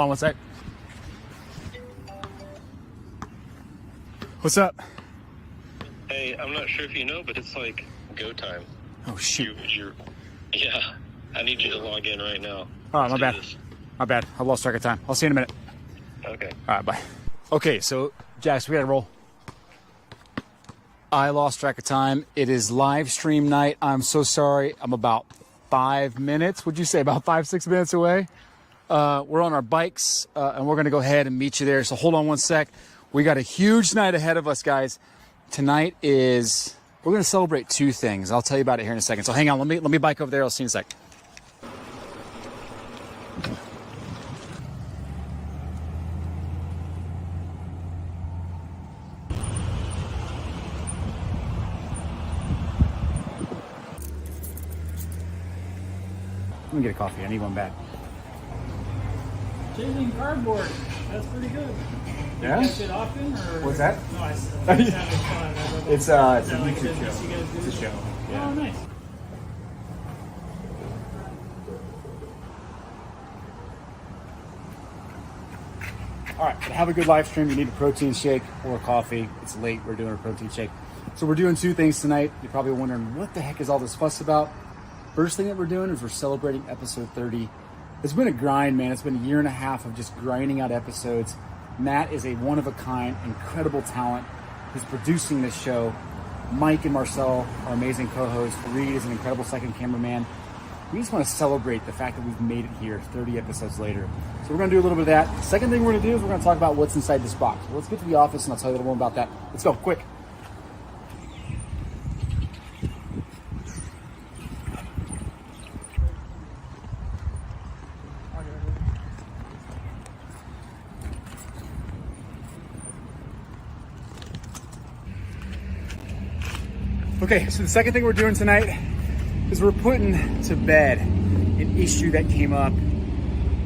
on one sec. What's up? Hey, I'm not sure if you know, but it's like go time. Oh, shoot. Yeah, I need you to log in right now. All right, my bad. My bad. I lost track of time. I'll see you in a minute. Okay. All right, bye. Okay, so, Jax, we gotta roll. I lost track of time. It is live stream night. I'm so sorry. I'm about 5 minutes. Would you say about 5-6 minutes away? We're on our bikes, and we're gonna go ahead and meet you there. So hold on one sec. We got a huge night ahead of us, guys. Tonight is, we're gonna celebrate two things. I'll tell you about it here in a second. So hang on, let me bike over there. I'll see you in a sec. Let me get a coffee. I need one bad. Chasing cardboard. That's pretty good. Yeah? You catch it often, or? What's that? No, I just having fun. It's a Is that like a YouTube business show. you guys do? It's a show. Yeah. Oh, nice. All right, to have a good live stream, you need a protein shake or a coffee. It's late, we're doing a protein shake. So we're doing two things tonight. You're probably wondering, what the heck is all this fuss about? First thing that we're doing is we're celebrating episode 30. It's been a grind, man. It's been a year and a half of just grinding out episodes. Matt is a one-of-a-kind, incredible talent who's producing this show. Mike and Marcel are amazing co-hosts. Reed is an incredible second cameraman. We just want to celebrate the fact that we've made it here 30 episodes later. So we're going to do a little bit of that. The second thing we're going to do is we're going to talk about what's inside this box. So let's get to the office and I'll tell you a little more about that. Let's go, quick. Okay, so the second thing we're doing tonight is we're putting to bed an issue that came up,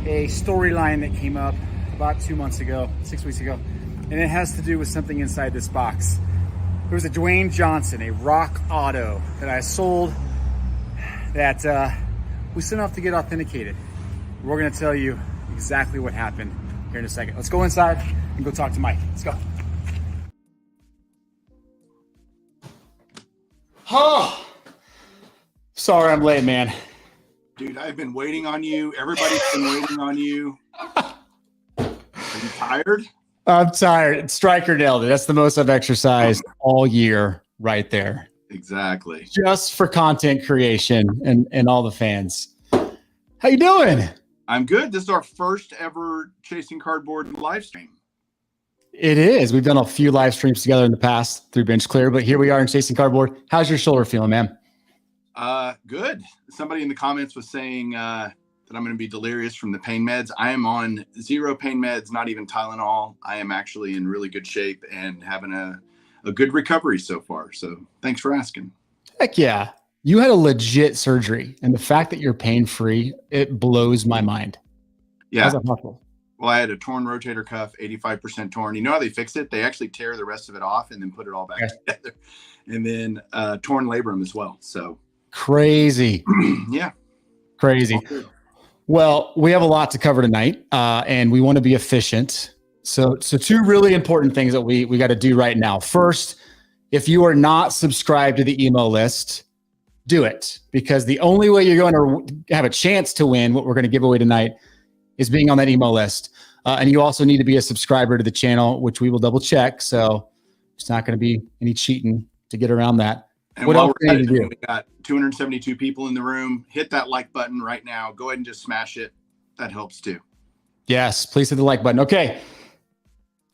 a storyline that came up about 2 months ago, 6 weeks ago, and it has to do with something inside this box. There was a Dwayne Johnson, a rock auto that I sold that we sent off to get authenticated. We're gonna tell you exactly what happened here in a second. Let's go inside and go talk to Mike. Let's go. Oh, sorry I'm late, man. Dude, I've been waiting on you. Everybody's been waiting on you. Are you tired? I'm tired. Striker nailed it. That's the most I've exercised all year right there. Exactly. Just for content creation and all the fans. How you doing? I'm good. This is our first ever Chasing Cardboard live stream. It is. We've done a few live streams together in the past through Bench Clear, but here we are in Chasing Cardboard. How's your shoulder feeling, man? Good. Somebody in the comments was saying that I'm going to be delirious from the pain meds. I am on 0 pain meds, not even Tylenol. I am actually in really good shape and having a good recovery so far. So thanks for asking. Heck yeah. You had a legit surgery, and the fact that you're pain-free, it blows my mind. Yeah. How's that possible? Well, I had a torn rotator cuff, 85% torn. You know how they fix it? They actually tear the rest of it off and then put it all back together. And then torn labrum as well. So crazy. Yeah. Crazy. Well, we have a lot to cover tonight, and we want to be efficient. So two really important things that we got to do right now. First, if you are not subscribed to the email list, do it, because the only way you're going to have a chance to win what we're going to give away tonight is being on that email list. And you also need to be a subscriber to the channel, which we will double check. So it's not going to be any cheating to get around that. And what else do you need to do? We got 272 people in the room. Hit that like button right now. Go ahead and just smash it. That helps too. Yes, please hit the like button. Okay.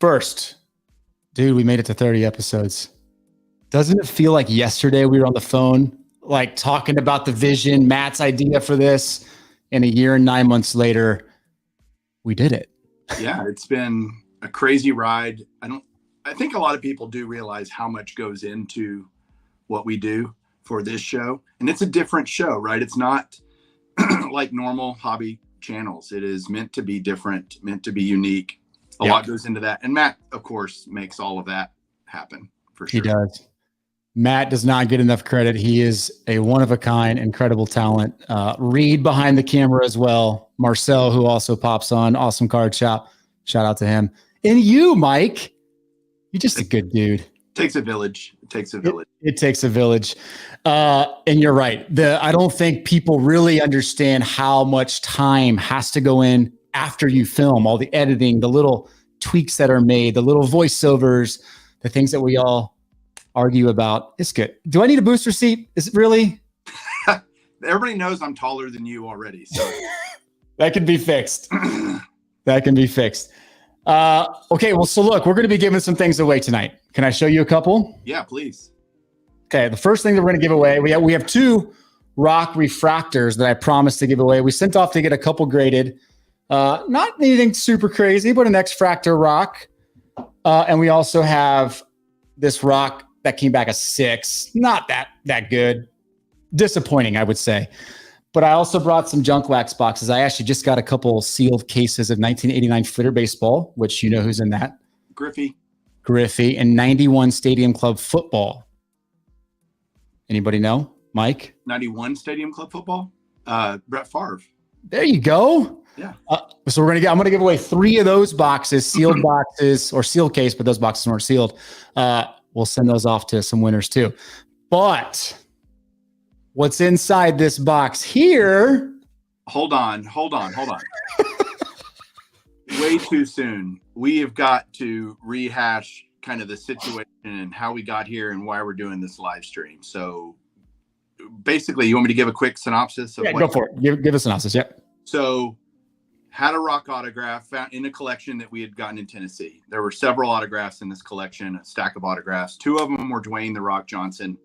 First, dude, we made it to 30 episodes. Doesn't it feel like yesterday we were on the phone, like talking about the vision, Matt's idea for this, and a year and 9 months later, we did it. Yeah, it's been a crazy ride. I think a lot of people do realize how much goes into what we do for this show. And it's a different show, right? It's not like normal hobby channels. It is meant to be different, meant to be unique. A lot goes into that. And Matt, of course, makes all of that happen for sure. He does. Matt does not get enough credit. He is a one-of-a-kind, incredible talent. Reed behind the camera as well. Marcel, who also pops on. Awesome card shop. Shout out to him. And you, Mike. You're just a good dude. Takes a village. It takes a village. It takes a village. And you're right. I don't think people really understand how much time has to go in after you film, all the editing, the little tweaks that are made, the little voiceovers, the things that we all argue about. It's good. Do I need a booster seat? Is it really? Everybody knows I'm taller than you already. So that can be fixed. That can be fixed. Okay. Well, so look, we're going to be giving some things away tonight. Can I show you a couple? Yeah, please. Okay. The first thing that we're going to give away, we have 2 rock refractors that I promised to give away. We sent off to get a couple graded. Not anything super crazy, but an X-Fractor rock. And we also have this rock that came back a 6. Not that good. Disappointing, I would say. But I also brought some junk wax boxes. I actually just got a couple sealed cases of 1989 Flitter baseball, which you know who's in that. Griffey, and 91 Stadium Club football. Anybody know? Mike? 91 Stadium Club football? Brett Favre. There you go. Yeah. So I'm going to give away 3 of those boxes, sealed boxes or sealed case, but those boxes weren't sealed. We'll send those off to some winners too. But what's inside this box here? Hold on. Way too soon. We have got to rehash kind of the situation and how we got here and why we're doing this live stream. So basically, you want me to give a quick synopsis of go for it. Give a synopsis. Yep. So had a rock autograph found in a collection that we had gotten in Tennessee. There were several autographs in this collection, a stack of autographs. 2 of them were Dwayne "The Rock" Johnson.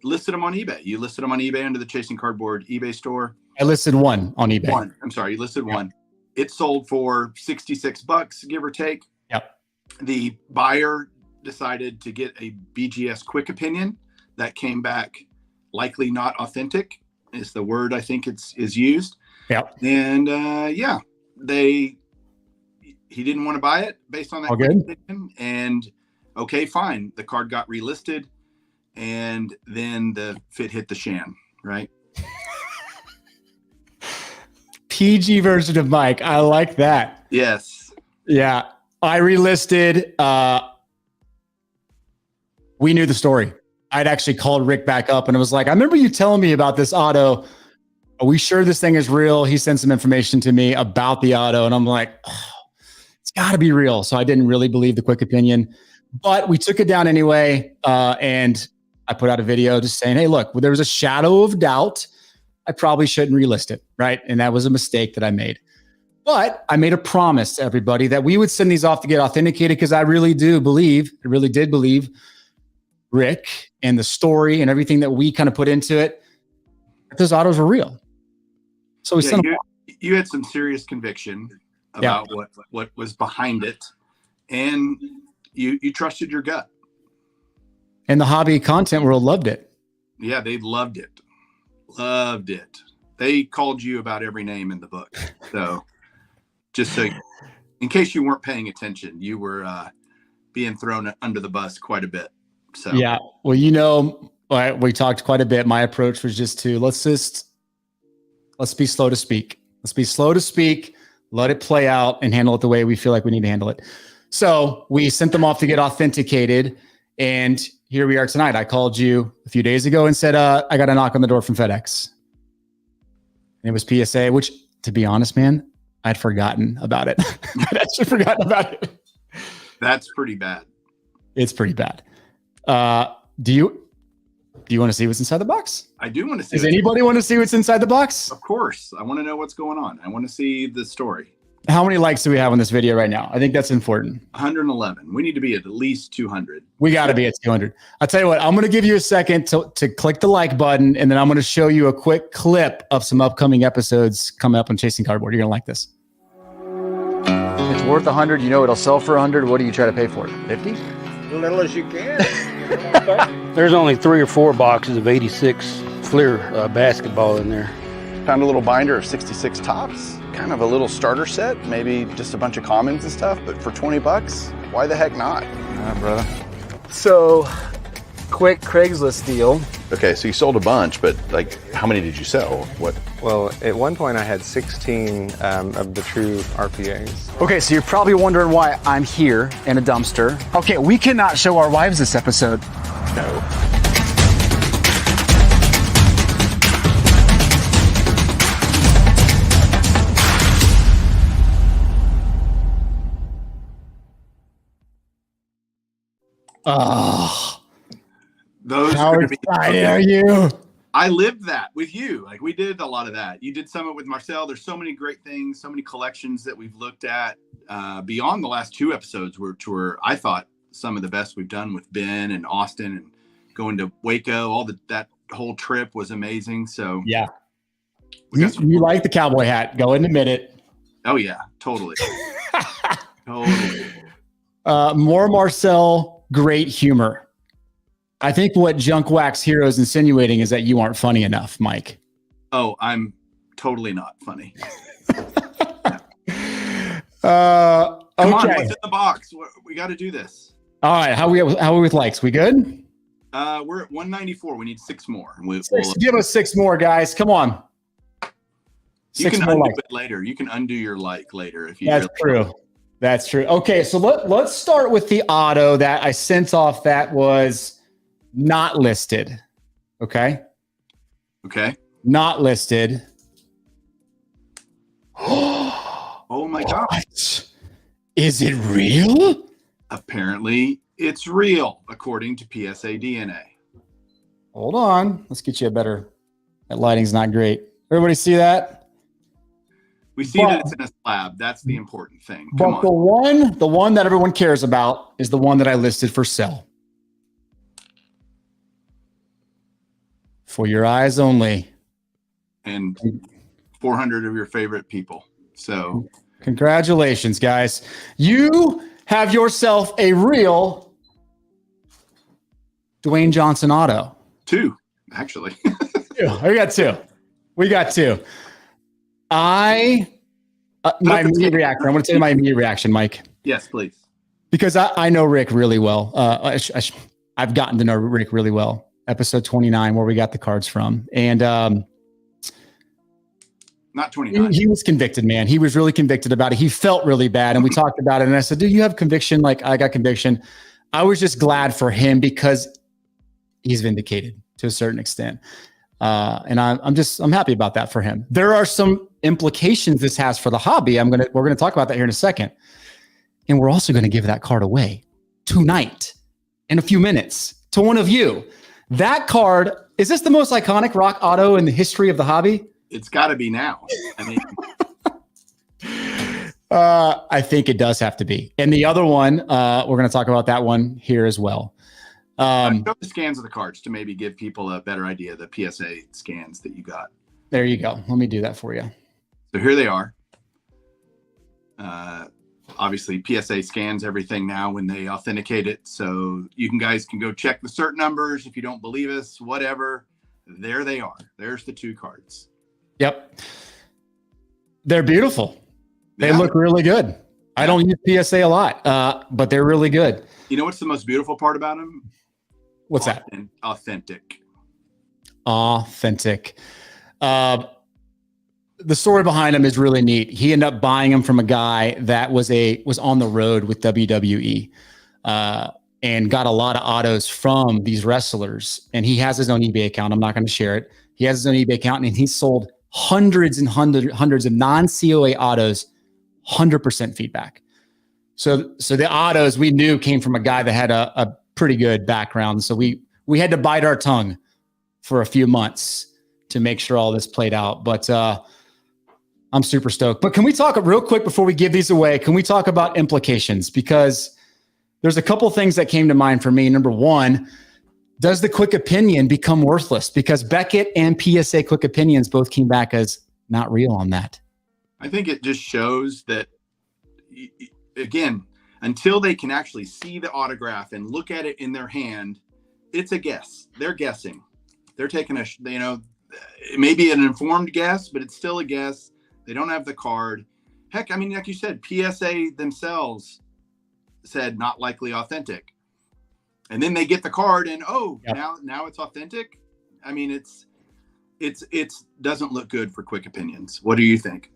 Listed them on eBay. You listed them on eBay under the Chasing Cardboard eBay store. I listed 1 on eBay. I'm sorry, you listed 1. It sold for $66, give or take. Yep. The buyer decided to get a BGS quick opinion that came back likely not authentic is the word I think is used. Yep. And he didn't want to buy it based on that. All good. Opinion. And okay, fine. The card got relisted, and then the fit hit the shan, right? PG version of Mike. I like that. Yes. Yeah. I relisted. We knew the story. I'd actually called Rick back up and it was like, I remember you telling me about this auto. Are we sure this thing is real? He sent some information to me about the auto. And I'm like, it's got to be real. So I didn't really believe the quick opinion. But we took it down anyway. And I put out a video just saying, hey, look, there was a shadow of doubt. I probably shouldn't relist it, right? And that was a mistake that I made. But I made a promise to everybody that we would send these off to get authenticated because I really did believe Rick and the story and everything that we kind of put into it, that those autos were real. So we sent them off. You had some serious conviction about what was behind it, and you trusted your gut. And the hobby content world loved it. Yeah, they loved it. Loved it. They called you about every name in the book. So just so, in case you weren't paying attention, you were being thrown under the bus quite a bit. So yeah, well, we talked quite a bit. My approach was just to let's be slow to speak. Let's be slow to speak. Let it play out and handle it the way we feel like we need to handle it. So we sent them off to get authenticated, and here we are tonight. I called you a few days ago and said, I got a knock on the door from FedEx. And it was PSA, which, to be honest, man, I'd forgotten about it. I'd actually forgotten about it. That's pretty bad. It's pretty bad. Do you want to see what's inside the box? I do want to see. Does anybody want to see what's inside the box? Of course. I want to know what's going on. I want to see the story. How many likes do we have on this video right now? I think that's important. 111. We need to be at least 200. We got to be at 200. I'll tell you what, I'm going to give you a second to click the like button, and then I'm going to show you a quick clip of some upcoming episodes coming up on Chasing Cardboard. You're going to like this. It's worth 100. You know it'll sell for 100. What do you try to pay for it? 50? As little as you can. There's only 3 or 4 boxes of 86 Fleer basketball in there. Found a little binder of 66 tops, kind of a little starter set, maybe just a bunch of commons and stuff, but for 20 bucks, why the heck not? Brother. So quick Craigslist deal. Okay, so you sold a bunch, but like, how many did you sell? What? Well, at one point I had 16 of the true RPAs. Okay, so you're probably wondering why I'm here in a dumpster. Okay, we cannot show our wives this episode. No. Oh, Those how are gonna be- excited are you? I lived that with you. Like, we did a lot of that. You did some of it with Marcel. There's so many great things, so many collections that we've looked at beyond the last 2 episodes, which were, I thought, some of the best we've done with Ben and Austin and going to Waco. That whole trip was amazing. So Yeah. You like the cowboy hat. Go in a minute. Oh yeah, totally. Totally. More Marcel, great humor. I think what Junk Wax Hero is insinuating is that you aren't funny enough, Mike. Oh, I'm totally not funny. Okay. Come on, what's in the box? We got to do this. All right. How are we with likes? We good? We're at 194. We need 6 more. Give us 6 more, guys. Come on. You can undo it later. You can undo your like later if you. That's true. That's true. Okay, so let's start with the auto that I sent off that was not listed. Okay. Okay. Not listed. Oh my God. What? Is it real? Apparently, it's real, according to PSA DNA. Hold on. Let's get you a better. That lighting's not great. Everybody see that? We see that it's in a slab. That's the important thing. Come But on. the one that everyone cares about is the one that I listed for sale. For your eyes only. And 400 of your favorite people. So congratulations, guys. You have yourself a real Dwayne Johnson auto. 2, actually. We got 2. We got 2. My immediate reaction. I'm going to tell you my immediate reaction, Mike. Yes, please. Because I know Rick really well. I've gotten to know Rick really well. Episode 29, where we got the cards from. And not 29. He was convicted, man. He was really convicted about it. He felt really bad. And we talked about it. And I said, dude, you have conviction? Like, I got conviction. I was just glad for him because he's vindicated to a certain extent. And I'm happy about that for him. There are some implications this has for the hobby. We're going to talk about that here in a second. And we're also going to give that card away tonight in a few minutes to one of you. That card, is this the most iconic rock auto in the history of the hobby? It's got to be now. I mean, I think it does have to be. And the other one, we're going to talk about that one here as well. show the scans of the cards to maybe give people a better idea of the PSA scans that you got. There you go. Let me do that for you. So here they are. Obviously, PSA scans everything now when they authenticate it. So you guys can go check the cert numbers if you don't believe us, whatever. There they are. There's the 2 cards. Yep. They're beautiful. They Yeah. look really good. I don't use PSA a lot, but they're really good. You know what's the most beautiful part about them? What's that? Authentic. Authentic. The story behind him is really neat. He ended up buying him from a guy that was on the road with WWE and got a lot of autos from these wrestlers. And he has his own eBay account. I'm not going to share it. He has his own eBay account, and he sold hundreds and hundreds of non-COA autos, 100% feedback. So the autos we knew came from a guy that had a pretty good background. So we had to bite our tongue for a few months to make sure all this played out. But I'm super stoked. But can we talk real quick before we give these away? Can we talk about implications? Because there's a couple things that came to mind for me. Number one, does the quick opinion become worthless? Because Beckett and PSA quick opinions both came back as not real on that. I think it just shows that, again, until they can actually see the autograph and look at it in their hand, it's a guess. They're guessing. They're taking it may be an informed guess, but it's still a guess. They don't have the card. Heck, I mean, like you said, PSA themselves said not likely authentic. And then they get the card and Yep. now it's authentic. I mean, it's doesn't look good for quick opinions. What do you think?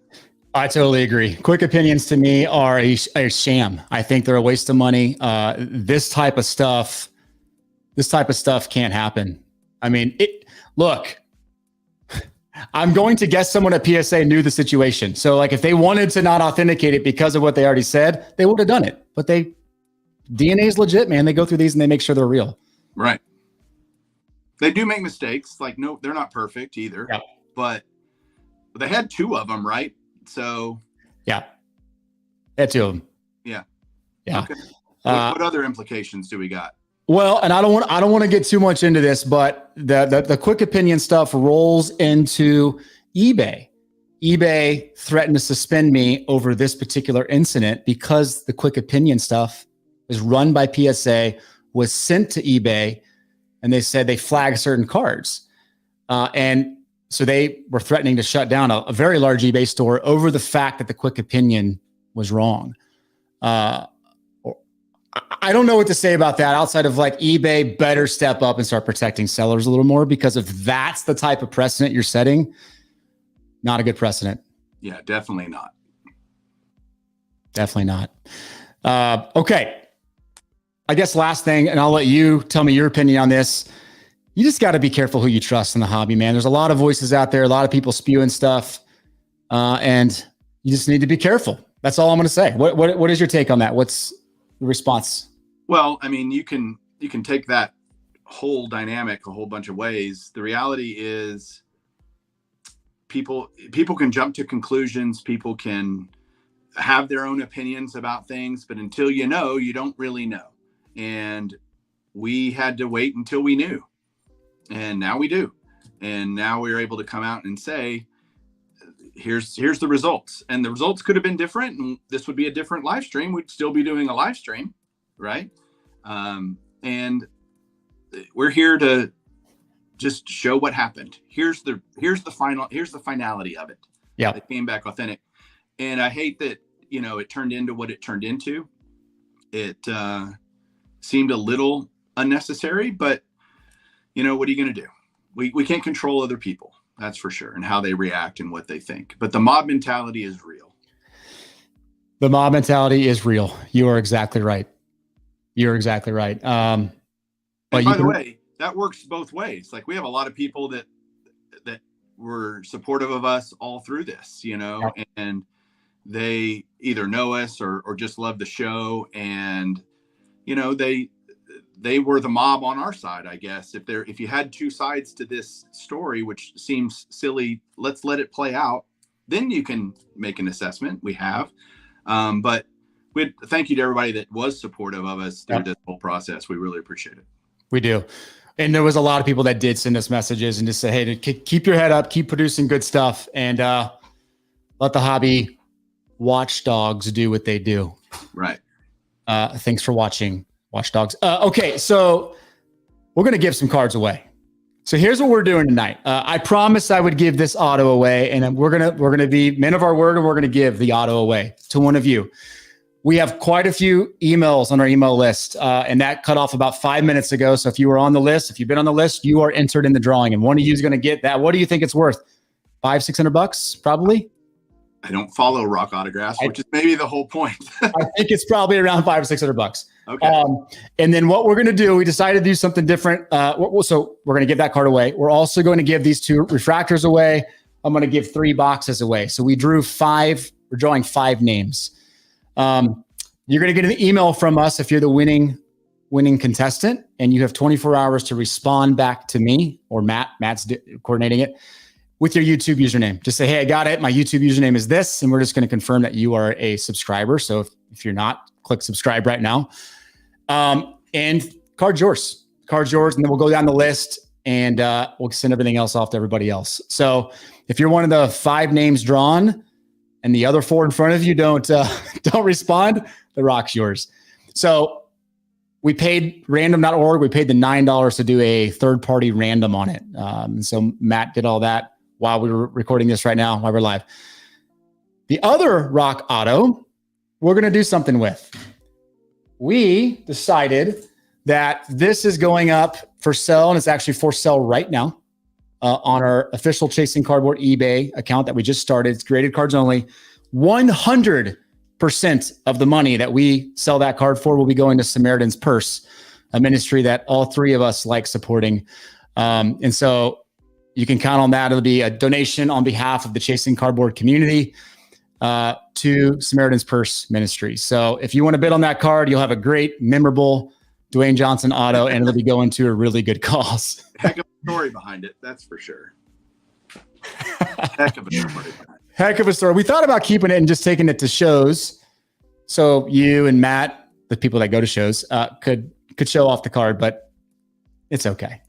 I totally agree. Quick opinions to me are a sham. I think they're a waste of money. This type of stuff can't happen. I mean, look, I'm going to guess someone at PSA knew the situation. So like if they wanted to not authenticate it because of what they already said, they would have done it. But DNA is legit, man. They go through these and they make sure they're real. Right. They do make mistakes. Like, no, they're not perfect either. Yep. But they had 2 of them, right? So yeah, had 2 of them. Yeah. Yeah. Okay. What other implications do we got? Well, and I don't want to get too much into this, but the quick opinion stuff rolls into eBay. eBay threatened to suspend me over this particular incident because the quick opinion stuff is run by PSA, was sent to eBay, and they said they flagged certain cards. And so they were threatening to shut down a very large eBay store over the fact that the quick opinion was wrong. I don't know what to say about that outside of like eBay better step up and start protecting sellers a little more, because if that's the type of precedent you're setting, not a good precedent. Yeah, definitely not. Definitely not. Okay. I guess last thing, and I'll let you tell me your opinion on this. You just got to be careful who you trust in the hobby, man. There's a lot of voices out there, a lot of people spewing stuff, and you just need to be careful. That's all I'm going to say. What is your take on that? What's the response? Well, I mean, you can take that whole dynamic a whole bunch of ways. The reality is people can jump to conclusions. People can have their own opinions about things, but until you know, you don't really know. And we had to wait until we knew. And now we do. And now we're able to come out and say, here's the results. And the results could have been different. And this would be a different live stream. We'd still be doing a live stream, right? And we're here to just show what happened. Here's the finality of it. Yeah. It came back authentic. And I hate that, it turned into what it turned into. It seemed a little unnecessary, but what are you going to do? We can't control other people, that's for sure, and how they react and what they think. But the mob mentality is real. The mob mentality is real. You are exactly right. You're exactly right. But by the way, that works both ways. Like, we have a lot of people that were supportive of us all through this, and they either know us or just love the show, and they were the mob on our side, I guess. If you had 2 sides to this story, which seems silly, let's let it play out. Then you can make an assessment. We have, but thank you to everybody that was supportive of us through this whole process. We really appreciate it. We do. And there was a lot of people that did send us messages and just say, hey, keep your head up, keep producing good stuff, and let the hobby watchdogs do what they do. Right. Thanks for watching, Watchdogs. Okay, so we're going to give some cards away. So here's what we're doing tonight. I promised I would give this auto away, and we're gonna be men of our word, and we're going to give the auto away to one of you. We have quite a few emails on our email list, and that cut off about 5 minutes ago. So if you were on the list, if you've been on the list, you are entered in the drawing, and one of you is going to get that. What do you think it's worth? $500-$600, probably. I don't follow rock autographs, which is maybe the whole point. I think it's probably around $500-$600. Okay. And then what we're going to do, we decided to do something different. So we're going to give that card away. We're also going to give these 2 refractors away. I'm going to give 3 boxes away. So we drew 5. We're drawing 5 names. You're going to get an email from us if you're the winning contestant, and you have 24 hours to respond back to me or Matt. Matt's coordinating it with your YouTube username. Just say, hey, I got it. My YouTube username is this, and we're just going to confirm that you are a subscriber. So if you're not, click subscribe right now. And card's yours. Card's yours, and then we'll go down the list, and we'll send everything else off to everybody else. So if you're one of the 5 names drawn, and the other 4 in front of you don't respond, the rock's yours. So we paid random.org. We paid the $9 to do a third-party random on it. So Matt did all that while we were recording this right now, while we're live. The other rock auto, we're going to do something with. We decided that this is going up for sale, and it's actually for sale right now on our official Chasing Cardboard eBay account that we just started. It's graded cards only. 100% of the money that we sell that card for will be going to Samaritan's Purse, a ministry that all three of us like supporting. And so you can count on that. It'll be a donation on behalf of the Chasing Cardboard community to Samaritan's Purse Ministry. So if you want to bid on that card, you'll have a great, memorable Dwayne Johnson auto, and it'll be going to a really good cause. Heck of a story behind it, that's for sure. Heck of a story behind it. Heck of a story. We thought about keeping it and just taking it to shows, so you and Matt, the people that go to shows, could show off the card, but it's okay.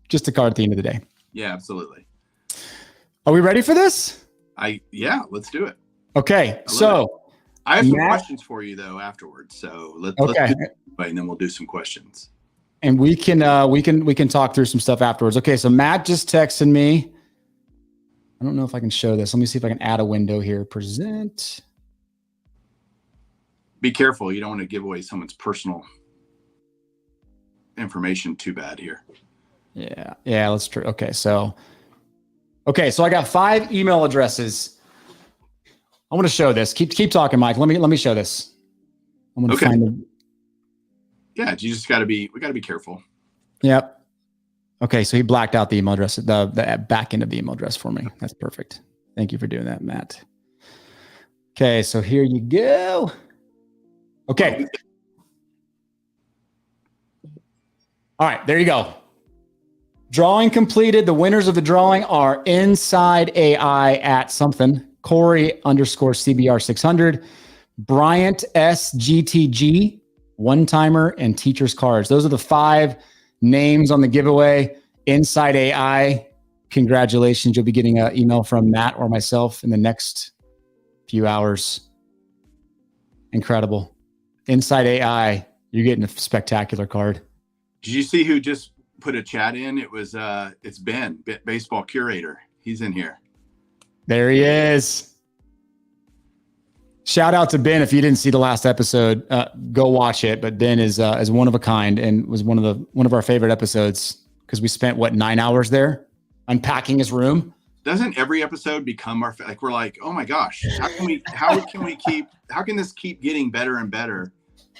Just a card at the end of the day. Yeah, absolutely. Are we ready for this? Yeah, let's do it. Okay, so I have some questions for you though afterwards. So let's do it, and then we'll do some questions. And we can talk through some stuff afterwards. Okay, so Matt just texted me. I don't know if I can show this. Let me see if I can add a window here. Present. Be careful. You don't want to give away someone's personal information too bad here. Yeah, that's true. Okay, so I got 5 email addresses. I want to show this. Keep talking, Mike. Let me show this. I'm going to find them. Yeah, you just got to be. We got to be careful. Yep. Okay, so he blacked out the email address, the back end of the email address for me. That's perfect. Thank you for doing that, Matt. Okay, so here you go. Okay. All right, there you go. Drawing completed. The winners of the drawing are Inside AI at something, Corey _CBR 600, Bryant SGTG, One Timer, and Teacher's Cards. Those are the 5 names on the giveaway. Inside AI, congratulations. You'll be getting an email from Matt or myself in the next few hours. Incredible. Inside AI, you're getting a spectacular card. Did you see who just put a chat in? It was it's Ben, baseball curator. He's in here. There he is. Shout out to Ben. If you didn't see the last episode, go watch it. But Ben is one of a kind and was one of our favorite epissodes because we spent 9 hours there unpacking his room. Doesn't every episode become our like? We're like, oh my gosh, how can this keep getting better and better?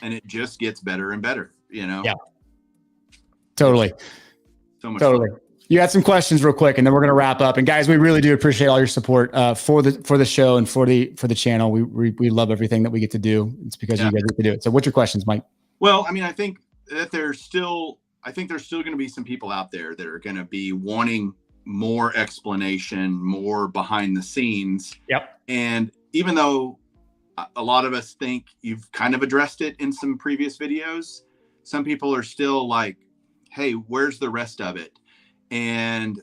And it just gets better and better. You know? Yeah. Totally. So much. Totally. Fun. You had some questions real quick, and then we're going to wrap up. And guys, we really do appreciate all your support for the show and for the channel. We love everything that we get to do. It's because you guys get to do it. So, what's your questions, Mike? Well, I mean, I think there's still going to be some people out there that are going to be wanting more explanation, more behind the scenes. Yep. And even though a lot of us think you've kind of addressed it in some previous videos, some people are still like, hey, where's the rest of it? And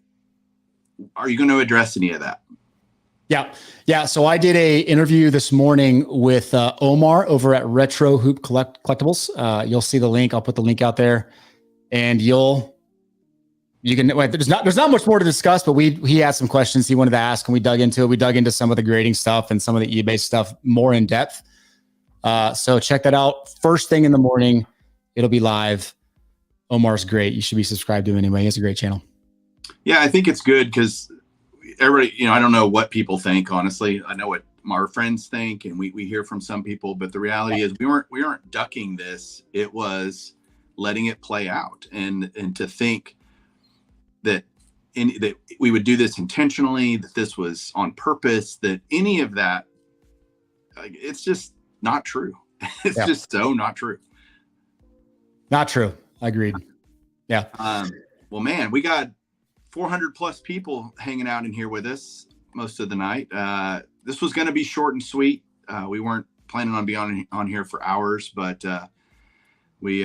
are you going to address any of that? Yeah. So I did a interview this morning with Omar over at Retro Hoop Collectibles. You'll see the link. I'll put the link out there, and you can. There's not much more to discuss, but he had some questions he wanted to ask, and we dug into it. We dug into some of the grading stuff and some of the eBay stuff more in depth. So check that out first thing in the morning. It'll be live. Omar's great. You should be subscribed to him anyway. He has a great channel. Yeah, I think it's good because everybody, I don't know what people think, honestly. I know what our friends think, and we hear from some people, but the reality is we weren't ducking this. It was letting it play out, and to think that that we would do this intentionally, that this was on purpose, that any of that, it's just not true. It's just so not true. Not true. Agreed. Yeah. Well, man, we got 400 plus people hanging out in here with us most of the night. This was going to be short and sweet. We weren't planning on being on here for hours, but we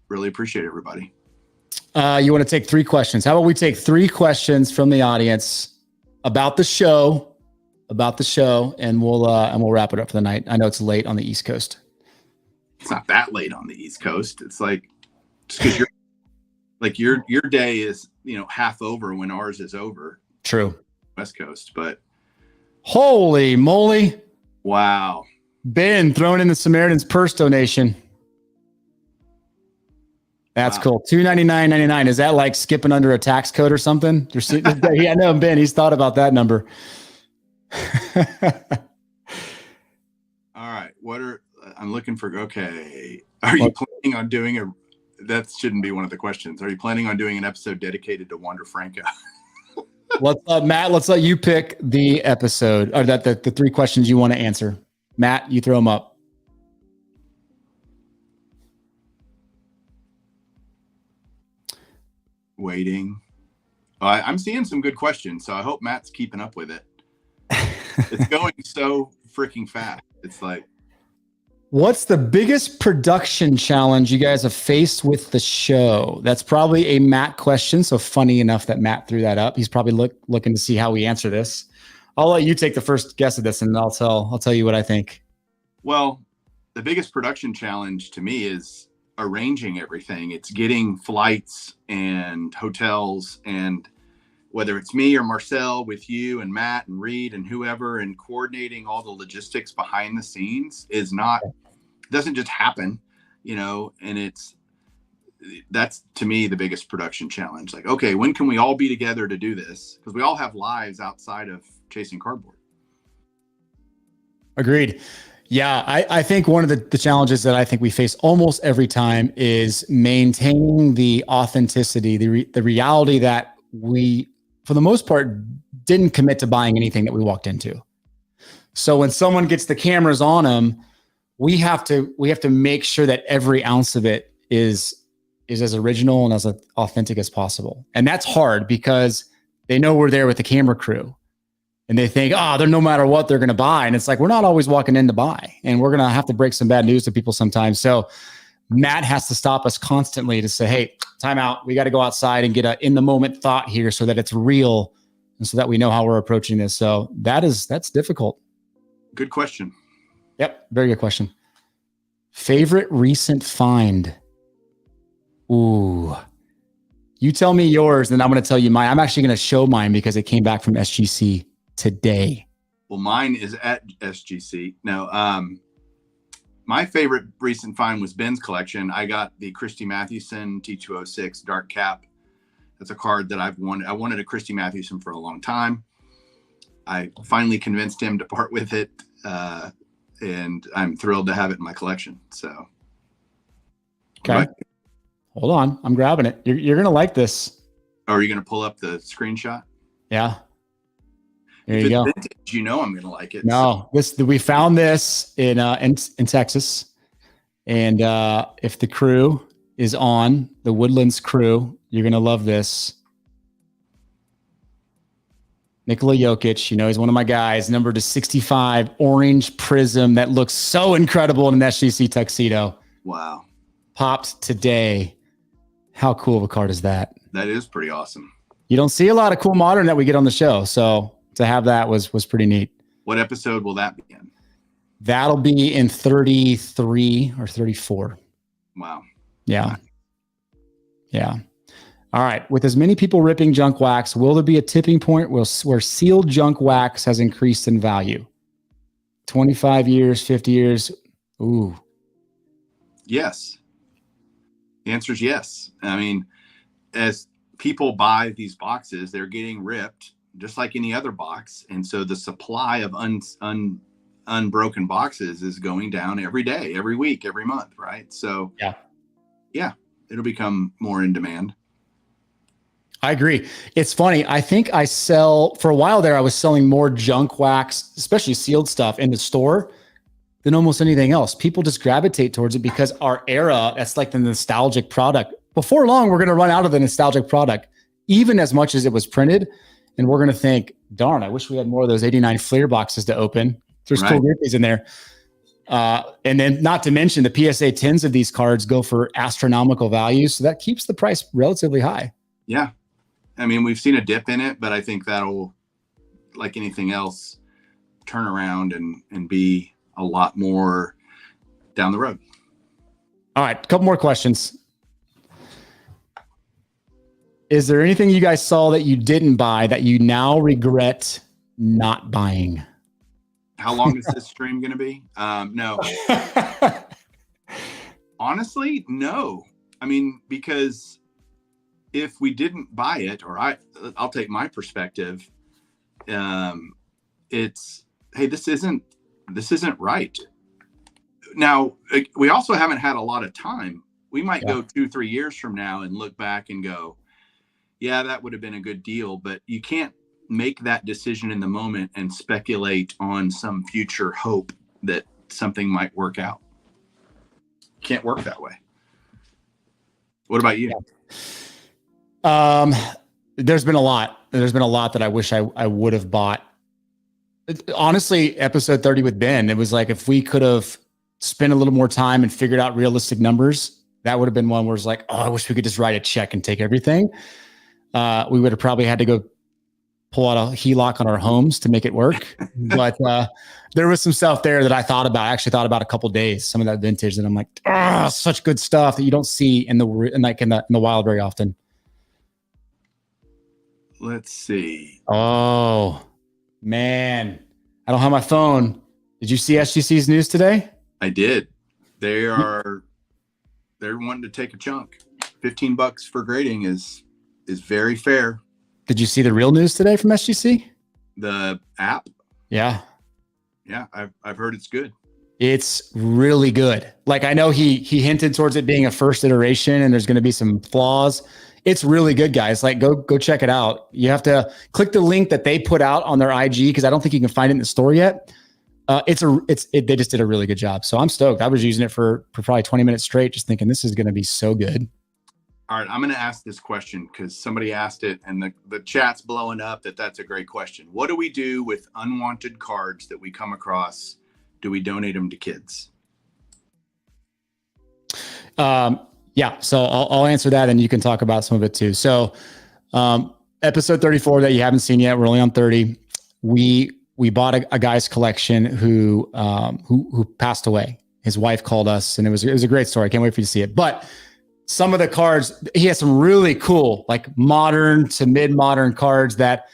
really appreciate everybody. You want to take 3 questions? How about we take 3 questions from the audience about the show, and we'll wrap it up for the night. I know it's late on the East Coast. It's not that late on the East Coast. It's like, because your day is half over when ours is over. True. West Coast, but holy moly! Wow, Ben throwing in the Samaritan's Purse donation. That's cool. $299.99. Is that like skipping under a tax code or something? Yeah, I know Ben. He's thought about that number. All right. I'm looking for, okay. Are you planning on doing that shouldn't be one of the questions. Are you planning on doing an episode dedicated to Wander Franco? Matt, let's let you pick the episode or the 3 questions you want to answer. Matt, you throw them up. Waiting. I'm seeing some good questions, so I hope Matt's keeping up with it. It's going so freaking fast. It's like, what's the biggest production challenge you guys have faced with the show? That's probably a Matt question. So funny enough that Matt threw that up. He's probably looking to see how we answer this. I'll let you take the first guess at this, and I'll tell you what I think. Well, the biggest production challenge to me is arranging everything. It's getting flights and hotels, and whether it's me or Marcel with you and Matt and Reed and whoever, and coordinating all the logistics behind the scenes doesn't just happen, and that's to me the biggest production challenge. Like, okay, when can we all be together to do this? Because we all have lives outside of chasing cardboard. Agreed. Yeah, I think one of the challenges that I think we face almost every time is maintaining the authenticity, the reality that we, for the most part, didn't commit to buying anything that we walked into. So when someone gets the cameras on them, we have to make sure that every ounce of it is as original and as authentic as possible. And that's hard because they know we're there with the camera crew. And they think, they're no matter what they're going to buy. And it's like, we're not always walking in to buy. And we're going to have to break some bad news to people sometimes. So Matt has to stop us constantly to say, hey, time out. We got to go outside and get a in the moment thought here so that it's real and so that we know how we're approaching this. So that's difficult. Good question. Yep. Very good question. Favorite recent find. Ooh. You tell me yours, then I'm going to tell you mine. I'm actually going to show mine because it came back from SGC today. Well, mine is at SGC. Now, my favorite recent find was Ben's collection. I got the Christy Mathewson T206 Dark Cap. That's a card that I've wanted. I wanted a Christy Mathewson for a long time. I finally convinced him to part with it, and I'm thrilled to have it in my collection. So, okay. Hold on. I'm grabbing it. You're going to like this. Oh, are you going to pull up the screenshot? Yeah. There you go. Vintage, I'm going to like it. No, we found this in Texas. And if the crew is on, the Woodlands crew, you're going to love this. Nikola Jokic, he's one of my guys, numbered to 65, orange prism that looks so incredible in an SGC tuxedo. Wow. Popped today. How cool of a card is that? That is pretty awesome. You don't see a lot of cool modern that we get on the show. So to have that was pretty neat. What episode will that be in? That'll be in 33 or 34. Wow. Yeah. Yeah. All right. With as many people ripping junk wax, will there be a tipping point where sealed junk wax has increased in value? 25 years, 50 years. Ooh. Yes. The answer is yes. I mean, as people buy these boxes, they're getting ripped just like any other box. And so the supply of unbroken boxes is going down every day, every week, every month, right? So yeah, it'll become more in demand. I agree. It's funny. I think for a while there, I was selling more junk wax, especially sealed stuff in the store than almost anything else. People just gravitate towards it because our era, that's like the nostalgic product. Before long, we're going to run out of the nostalgic product, even as much as it was printed. And we're going to think, darn, I wish we had more of those 89 Fleer boxes to open. There's cool rippies in there. And then not to mention the PSA 10s of these cards go for astronomical values. So that keeps the price relatively high. Yeah. I mean, we've seen a dip in it, but I think that'll, like anything else, turn around and be a lot more down the road. All right. A couple more questions. Is there anything you guys saw that you didn't buy that you now regret not buying? How long is this stream going to be? No. Honestly, no. I mean, because if we didn't buy it, or I'll take my perspective. It's, hey, this isn't right. Now, we also haven't had a lot of time. We might go 2-3 years from now and look back and go, yeah, that would have been a good deal. But you can't make that decision in the moment and speculate on some future hope that something might work out. Can't work that way. What about you? There's been a lot. There's been a lot that I wish I would have bought. Honestly, episode 30 with Ben, it was like, if we could have spent a little more time and figured out realistic numbers, that would have been one where it's like, oh, I wish we could just write a check and take everything. We would have probably had to go pull out a HELOC on our homes to make it work. But there was some stuff there that I thought about. I actually thought about a couple of days, some of that vintage, and I'm like, such good stuff that you don't see in the wild very often. Let's see. Oh, man. I don't have my phone. Did you see SGC's news today? I did. They're wanting to take a chunk. $15 for grading is very fair. Did you see the real news today from SGC? The app? Yeah. Yeah, I've heard it's good. It's really good. Like, I know he hinted towards it being a first iteration and there's going to be some flaws. It's really good, guys. Like, go check it out. You have to click the link that they put out on their IG, because I don't think you can find it in the store yet. They just did a really good job. So I'm stoked. I was using it for probably 20 minutes straight, just thinking this is going to be so good. All right, I'm going to ask this question because somebody asked it and the chat's blowing up that's a great question. What do we do with unwanted cards that we come across? Do we donate them to kids? Yeah, so I'll answer that and you can talk about some of it too. So episode 34 that you haven't seen yet, we're only on 30. We bought a guy's collection who passed away. His wife called us and it was a great story. I can't wait for you to see it. But some of the cards, he has some really cool, like modern to mid-modern cards that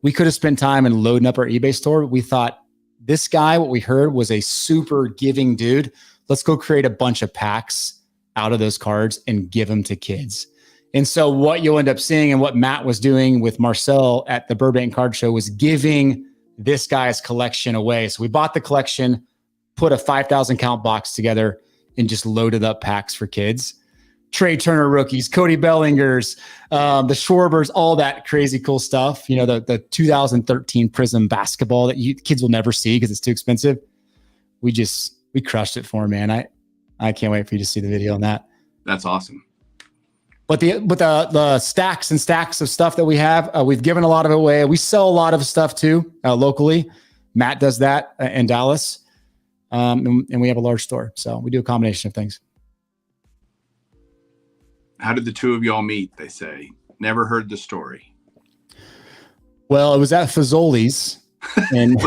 we could have spent time in loading up our eBay store. We thought, this guy, what we heard was a super giving dude. Let's go create a bunch of packs out of those cards and give them to kids. And so what you'll end up seeing, and what Matt was doing with Marcel at the Burbank Card Show, was giving this guy's collection away. So we bought the collection, put a 5,000 count box together, and just loaded up packs for kids. Trey Turner rookies, Cody Bellingers, the Schwarbers, all that crazy cool stuff. You know, the 2013 Prism basketball that kids will never see because it's too expensive. We crushed it for him, man. I can't wait for you to see the video on that. That's awesome. But the stacks and stacks of stuff that we have, we've given a lot of it away. We sell a lot of stuff too, locally. Matt does that in Dallas. And we have a large store. So we do a combination of things. How did the two of y'all meet? They say. Never heard the story. Well, it was at Fazoli's. And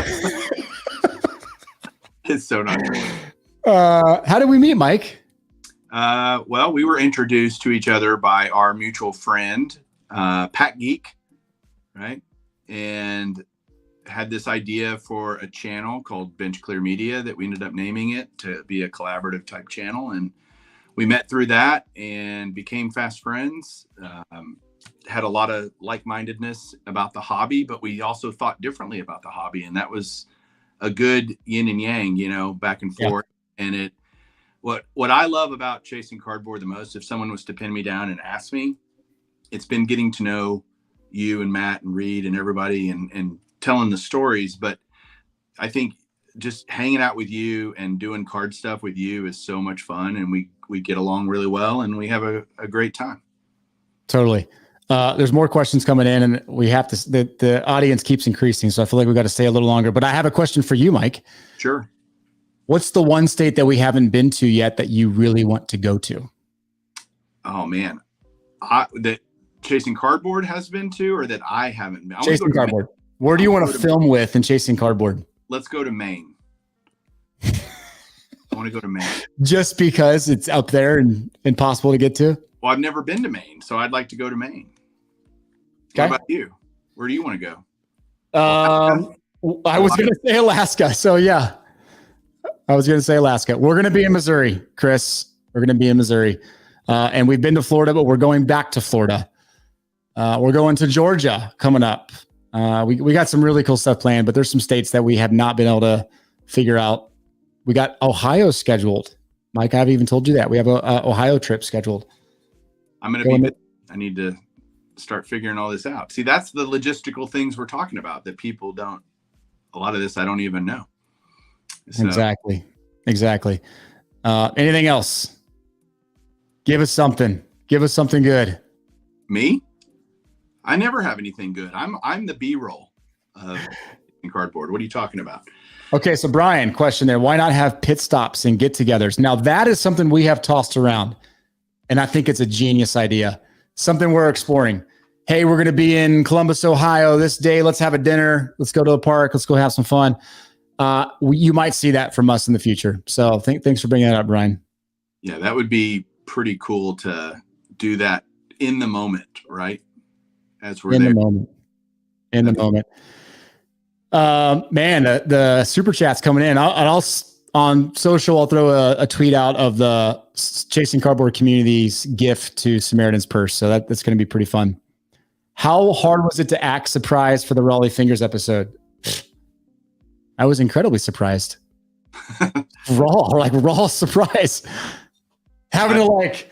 It's so not true. How did we meet, Mike? Well, we were introduced to each other by our mutual friend, Pat Geek, right? And had this idea for a channel called Bench Clear Media that we ended up naming it to be a collaborative type channel. And we met through that and became fast friends. Had a lot of like-mindedness about the hobby, but we also thought differently about the hobby. And that was a good yin and yang, you know, back and forth. Yeah. And what I love about chasing cardboard the most, if someone was to pin me down and ask me, it's been getting to know you and Matt and Reed and everybody and telling the stories. But I think just hanging out with you and doing card stuff with you is so much fun, and we get along really well and we have a great time. Totally. There's more questions coming in, and we have to, the audience keeps increasing. So I feel like we got to stay a little longer, but I have a question for you, Mike. Sure. What's the one state that we haven't been to yet that you really want to go to? Oh man. That Chasing Cardboard has been to, or that I haven't been? Chasing Cardboard. Where do you want to film with in Chasing Cardboard? Let's go to Maine. I want to go to Maine. Just because it's up there and impossible to get to? Well, I've never been to Maine, so I'd like to go to Maine. Okay. What about you? Where do you want to go? I was going to say Alaska. So yeah, I was going to say Alaska. We're going to be in Missouri, Chris. We're going to be in Missouri. And we've been to Florida, but we're going back to Florida. We're going to Georgia coming up. We got some really cool stuff planned, but there's some states that we have not been able to figure out. We got Ohio scheduled. Mike, I haven't even told you that. We have a Ohio trip scheduled. I'm going to be, I need to start figuring all this out. See, that's the logistical things we're talking about that people don't, a lot of this I don't even know. So. Exactly. Anything else? Give us something good. Me? I never have anything good. I'm the B-roll of cardboard. What are you talking about? Okay, so Brian, question there. Why not have pit stops and get-togethers? Now, that is something we have tossed around, and I think it's a genius idea. Something we're exploring. Hey, we're going to be in Columbus, Ohio this day. Let's have a dinner. Let's go to a park. Let's go have some fun. You might see that from us in the future. So thanks for bringing that up, Brian. Yeah, that would be pretty cool to do that in the moment, right? As we're in there. the moment. In the moment. Man, the super chat's coming in. I'll on social, I'll throw a tweet out of the Chasing Cardboard community's gift to Samaritan's Purse. So that's going to be pretty fun. How hard was it to act surprised for the Raleigh Fingers episode? I was incredibly surprised. raw surprise. Having to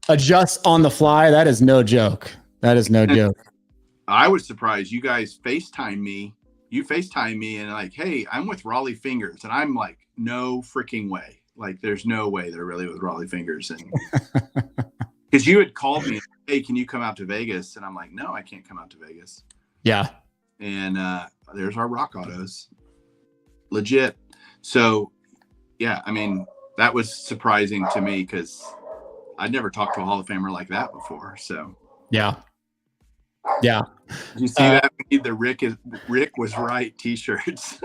adjust on the fly. That is no joke. Joke. I was surprised. You guys FaceTime me. You FaceTime me and hey, I'm with Raleigh Fingers. And I'm like, no freaking way. There's no way they're really with Raleigh Fingers. And because you had called me, hey, can you come out to Vegas? And I'm like, no, I can't come out to Vegas. Yeah. And there's our Rock Autos. Legit. So, yeah, I mean, that was surprising to me because I'd never talked to a Hall of Famer like that before. So, yeah. Did you see that? The Rick was right T-shirts.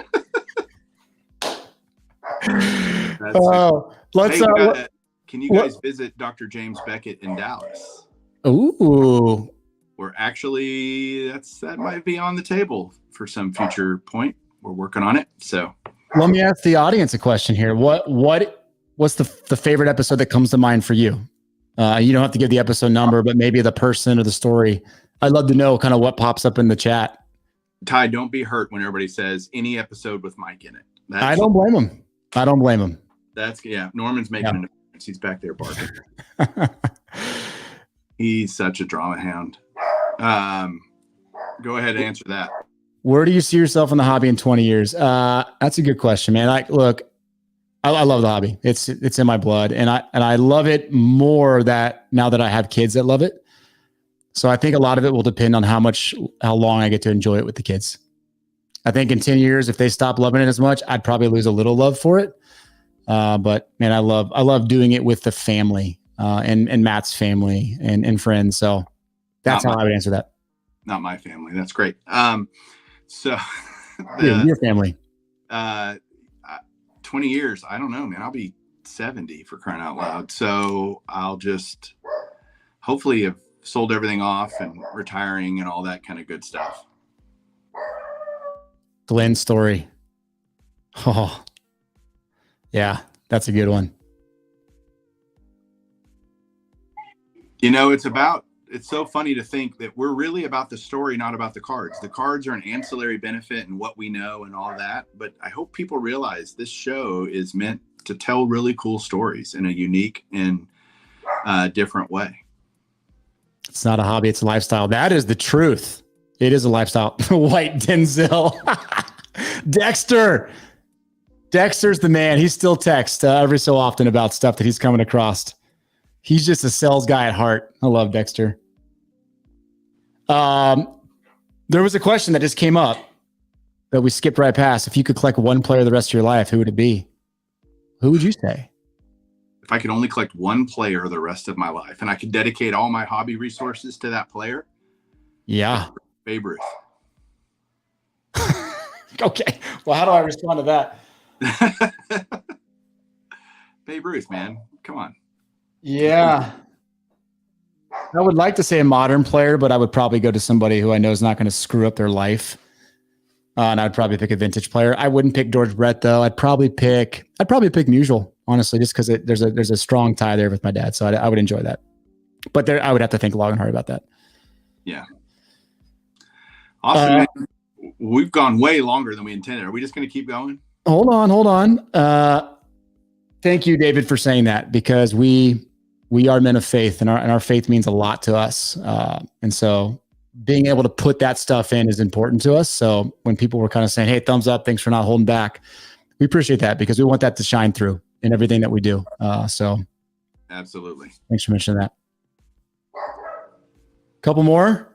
Let's. Hey, can you guys visit Dr. James Beckett in Dallas? Ooh. We're actually that might be on the table for some future point. We're working on it. So let me ask the audience a question here. What's the favorite episode that comes to mind for you? You don't have to give the episode number, but maybe the person or the story. I'd love to know kind of what pops up in the chat. Ty, don't be hurt when everybody says any episode with Mike in it. I don't blame him. That's Norman's making an appearance. He's back there barking. He's such a drama hound. Go ahead and answer that. Where do you see yourself in the hobby in 20 years? That's a good question, man. I love the hobby. It's in my blood, and I love it more now that I have kids that love it. So I think a lot of it will depend on how long I get to enjoy it with the kids. I think in 10 years, if they stop loving it as much, I'd probably lose a little love for it. But man, I love doing it with the family, and Matt's family and friends. So that's how I would answer that. Not my family. That's great. So your family, 20 years. I don't know, man. I'll be 70 for crying out loud. So I'll just hopefully have sold everything off and retiring and all that kind of good stuff. Glenn's story. Oh, yeah, that's a good one. It's so funny to think that we're really about the story, not about the cards. The cards are an ancillary benefit and what we know and all that. But I hope people realize this show is meant to tell really cool stories in a unique and different way. It's not a hobby. It's a lifestyle. That is the truth. It is a lifestyle. White Denzel. Dexter's the man. He still texts every so often about stuff that he's coming across. He's just a sales guy at heart. I love Dexter. There was a question that just came up that we skipped right past. If you could collect one player the rest of your life, who would it be? Who would you say? If I could only collect one player the rest of my life and I could dedicate all my hobby resources to that player. Yeah. Babe Ruth. Okay. Well, how do I respond to that? Babe Ruth, man. Come on. Yeah. I would like to say a modern player, but I would probably go to somebody who I know is not going to screw up their life. And I'd probably pick a vintage player. I wouldn't pick George Brett though. I'd probably pick Musial. honestly, just because there's a strong tie there with my dad. So I would enjoy that. But I would have to think long and hard about that. Yeah. Awesome. Man. We've gone way longer than we intended. Are we just going to keep going? Hold on. Thank you, David, for saying that, because we are men of faith, and our faith means a lot to us. And so being able to put that stuff in is important to us. So when people were kind of saying, hey, thumbs up, thanks for not holding back, we appreciate that, because we want that to shine through in everything that we do. So absolutely. Thanks for mentioning that. Couple more.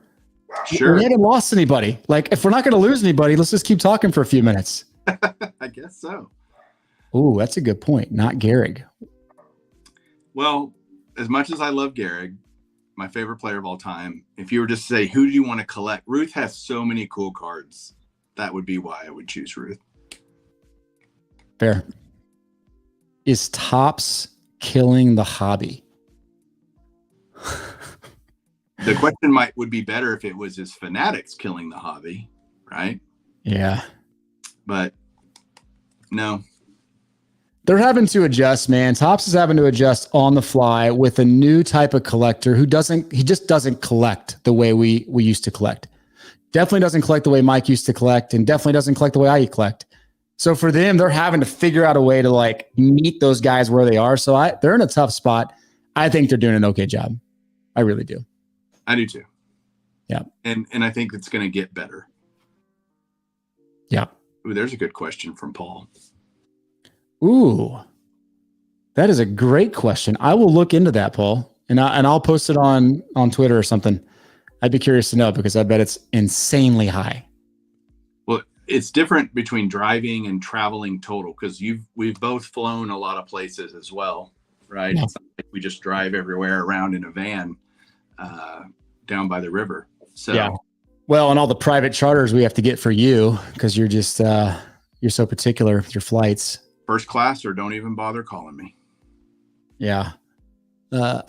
Sure. We haven't lost anybody. Like, if we're not going to lose anybody, let's just keep talking for a few minutes. I guess so. Ooh, that's a good point. Not Gehrig. Well, as much as I love Gehrig, my favorite player of all time, if you were just to say, who do you want to collect? Ruth has so many cool cards. That would be why I would choose Ruth. Fair. Is Topps killing the hobby? The question would be better if it was his Fanatics killing the hobby, right? Yeah. But no. They're having to adjust, man. Topps is having to adjust on the fly with a new type of collector he just doesn't collect the way we used to collect. Definitely doesn't collect the way Mike used to collect, and definitely doesn't collect the way I collect. So for them, they're having to figure out a way to like meet those guys where they are. So they're in a tough spot. I think they're doing an okay job. I really do. I do too. Yeah. And I think it's going to get better. Yeah. Ooh, there's a good question from Paul. Ooh, that is a great question. I will look into that, Paul, and I'll post it on Twitter or something. I'd be curious to know, because I bet it's insanely high. Well, it's different between driving and traveling total, because we've both flown a lot of places as well, right? Yeah. It's not like we just drive everywhere around in a van down by the river. So yeah. Well, and all the private charters we have to get for you, because you're just you're so particular with your flights. First class, or don't even bother calling me. Yeah. That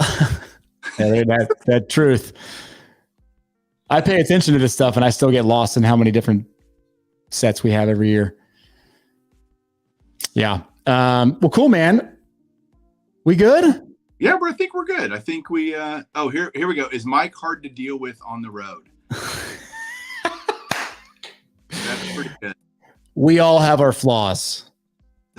truth. I pay attention to this stuff, and I still get lost in how many different sets we have every year. Yeah. Well, cool, man. We good? Yeah, I think we're good. I think we here we go. Is Mike hard to deal with on the road? That's pretty good. We all have our flaws.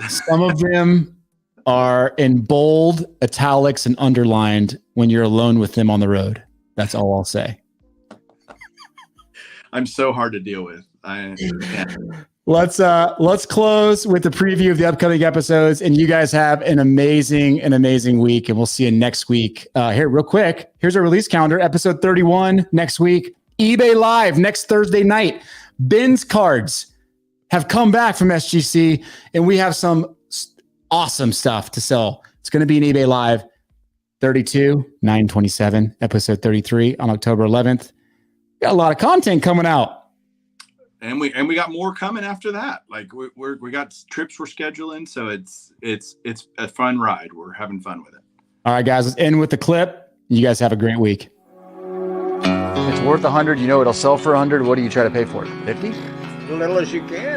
Some of them are in bold, italics, and underlined when you're alone with them on the road. That's all I'll say. I'm so hard to deal with. Let's close with the preview of the upcoming episodes, and you guys have an amazing week, and we'll see you next week. Here, real quick, here's our release calendar. Episode 31 next week. eBay Live next Thursday night. Ben's cards have come back from SGC, and we have some awesome stuff to sell. It's going to be an eBay Live 32, 9/27, episode 33 on October 11th. Got a lot of content coming out. And we got more coming after that. Like we got trips we're scheduling, so it's a fun ride. We're having fun with it. All right, guys, let's end with the clip. You guys have a great week. It's worth 100. You know it'll sell for 100. What do you try to pay for it? 50? As little as you can.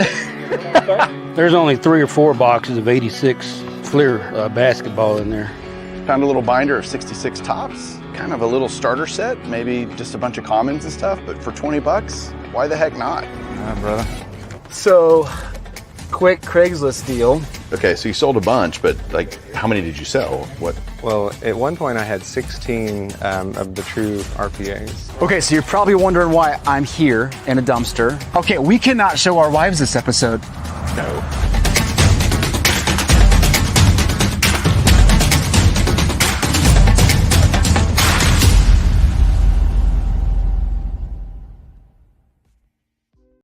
There's only 3 or 4 boxes of 86 Fleer basketball in there. Found a little binder of 66 tops, kind of a little starter set, maybe just a bunch of commons and stuff, but for 20 bucks, why the heck not? Brother. So, quick Craigslist deal. Okay, so you sold a bunch, but like, how many did you sell? What? Well, at one point I had 16 of the true RPAs. Okay, so you're probably wondering why I'm here in a dumpster. Okay, we cannot show our wives this episode. No.